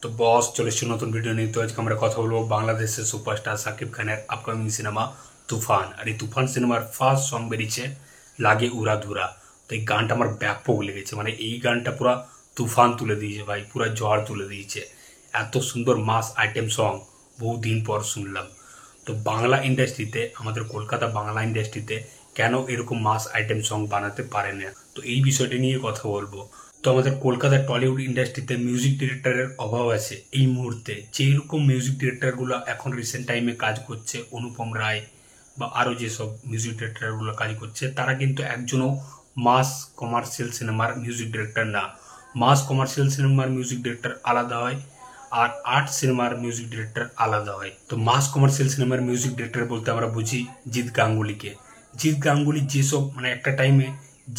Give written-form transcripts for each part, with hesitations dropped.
তো বস চলে এসেছে নতুন ভিডিও নিয়ে। তো আজকে আমরা কথা বলবো বাংলাদেশের সুপারস্টার সাকিব খানের আপকামিং সিনেমা তুফান। আর এই তুফান সিনেমার ফার্স্ট সং বেরিয়েছে লাগে উড়া ধুরা। তো এই গানটা আমার ব্যাপক লেগেছে, মানে এই গানটা পুরা তুফান তুলে দিয়েছে ভাই, পুরা ঝড় তুলে দিয়েছে। এত সুন্দর মাস আইটেম সং বহুদিন পর শুনলাম। তো বাংলা ইন্ডাস্ট্রিতে, আমাদের কলকাতা বাংলা ইন্ডাস্ট্রিতে কেন এরকম মাস আইটেম সং বানাতে পারে না, তো এই বিষয়টা নিয়ে কথা বলবো। তো আমাদের কলকাতার টলিউড ইন্ডাস্ট্রিতে মিউজিক ডিরেক্টরের অভাব আছে এই মুহূর্তে। যেরকম মিউজিক ডিরেক্টরগুলো এখন রিসেন্ট টাইমে কাজ করছে, অনুপম রায় বা আরও যেসব মিউজিক ডিরেক্টরগুলো কাজ করছে, তারা কিন্তু একজনও মাস কমার্শিয়াল সিনেমার মিউজিক ডিরেক্টর না। মাস কমার্শিয়াল সিনেমার মিউজিক ডিরেক্টর আলাদা হয়, আর আর্ট সিনেমার মিউজিক ডিরেক্টর আলাদা হয়। তো মাস কমার্শিয়াল সিনেমার মিউজিক ডিরেক্টর বলতে আমরা বুঝি জিৎ গাঙ্গুলিকে। জিৎ গাঙ্গুলি যেসব, মানে একটা টাইমে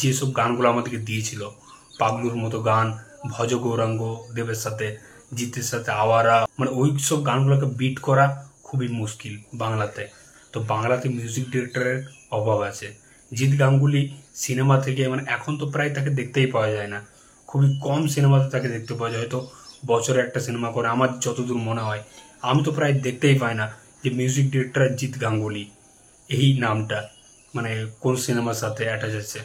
যেসব গানগুলো আমাদেরকে দিয়েছিল, পাগলুর মতো গান, ভজ গৌরাঙ্গ দেবের সাথে, জিতের সাথে আওয়ারা, মানে ওই সব গানগুলোকে বিট করা খুবই মুশকিল বাংলাতে। তো বাংলাতে মিউজিক ডিরেক্টরের অভাব আছে। জিৎ গাঙ্গুলি সিনেমা থেকে, মানে এখন তো প্রায় তাকে দেখতেই পাওয়া যায় না, খুবই কম সিনেমাতে তাকে দেখতে পাওয়া যায়। হয়তো বছরে একটা সিনেমা করে, আমার যতদূর মনে হয়। আমি তো প্রায় দেখতেই পাই না যে মিউজিক ডিরেক্টর জিৎ গাঙ্গুলি এই নামটা মানে কোন সিনেমার সাথে অ্যাটাচ আছে।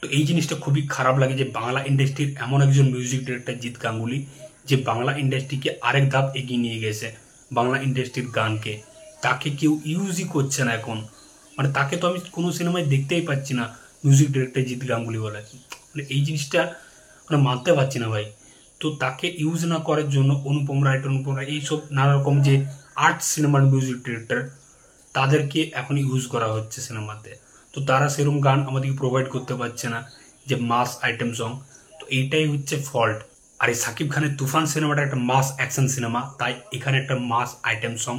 তো এই জিনিসটা খুবই খারাপ লাগে যে বাংলা ইন্ডাস্ট্রির এমন একজন মিউজিক ডিরেক্টর জিৎ গাঙ্গুলি, যে বাংলা ইন্ডাস্ট্রিকে আরেক ধাপ এগিয়ে নিয়ে গেছে। বাংলা ইন্ডাস্ট্রির গানকে তাকে কেউ ইউজই করছে না এখন, মানে তাকে তো আমি কোনো সিনেমায় দেখতেই পাচ্ছি না মিউজিক ডিরেক্টর জিৎ গাঙ্গুলি বলে। মানে এই জিনিসটা মানে মানতে পারছি না ভাই। তো তাকে ইউজ না করার জন্য অনুপম রায় এইসব নানা রকম যে আর্ট সিনেমার মিউজিক ডিরেক্টর, তাদেরকে এখন ইউজ করা হচ্ছে সিনেমাতে। তো তারা সেরকম গান আমাদেরকে প্রোভাইড করতে পারছে না, যে মাস আইটেম সং। তো এইটাই হচ্ছে ফল্ট। আর এই সাকিব খানের তুফান সিনেমাটা একটা মাস অ্যাকশন সিনেমা, তাই এখানে একটা মাস আইটেম সং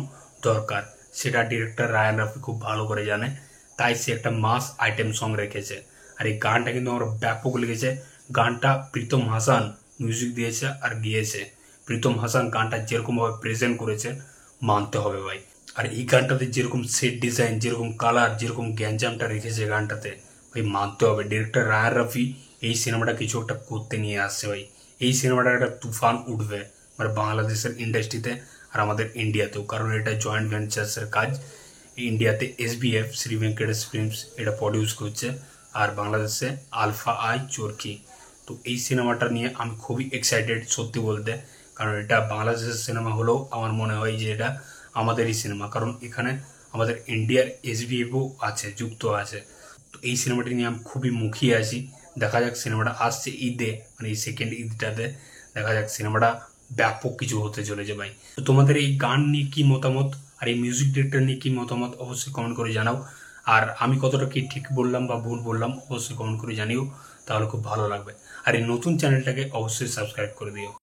দরকার। সেটা ডিরেক্টর রায়ান রাফি খুব ভালো করে জানে, তাই সে একটা মাস আইটেম সং রেখেছে। আর এই গানটা কিন্তু আমার ব্যাপক লেগেছে। গানটা প্রীতম হাসান মিউজিক দিয়েছে আর গিয়েছে। প্রীতম হাসান গানটা যেরকমভাবে প্রেজেন্ট করেছে, মানতে হবে ভাই। আর এই গানটাতে যেরকম সেট ডিজাইন, যেরকম কালার, যেরকম গ্যাঞ্জামটা রেখেছে গানটাতে, ভাই মানতে হবে ডিরেক্টর রায়ান রাফি এই সিনেমাটা কিছু একটা করতে নিয়ে আসছে ভাই। এই সিনেমাটা একটা তুফান উঠবে মানে বাংলাদেশের ইন্ডাস্ট্রিতে আর আমাদের ইন্ডিয়াতেও, কারণ এটা জয়েন্ট ভেঞ্চার্সের কাজ। ইন্ডিয়াতে SBF শ্রী ভেঙ্কটেশ ফিল্মস এটা প্রডিউস করছে, আর বাংলাদেশে আলফা আই চরকি। তো এই সিনেমাটা নিয়ে আমি খুবই এক্সাইটেড সত্যি বলতে, কারণ এটা বাংলাদেশের সিনেমা হলেও আমার মনে হয় যে এটা আমাদেরই সিনেমা, কারণ এখানে আমাদের ইন্ডিয়ার SBFও আছে, যুক্ত আছে। তো এই সিনেমাটি নিয়ে আমি খুবই মুখিয়ে আছি। দেখা যাক, সিনেমাটা আসছে ঈদে, মানে এই সেকেন্ড ঈদটাতে। দেখা যাক সিনেমাটা ব্যাপক কিছু হতে চলেছে ভাই। তো তোমাদের এই গান নিয়ে কি মতামত আর এই মিউজিক ডিরেক্টর নিয়ে কি মতামত অবশ্যই কমেন্ট করে জানাও। আর আমি কতটা কি ঠিক বললাম বা ভুল বললাম অবশ্যই কমেন্ট করে জানিও, তাহলে খুব ভালো লাগবে। আর এই নতুন চ্যানেলটাকে অবশ্যই সাবস্ক্রাইব করে দিও।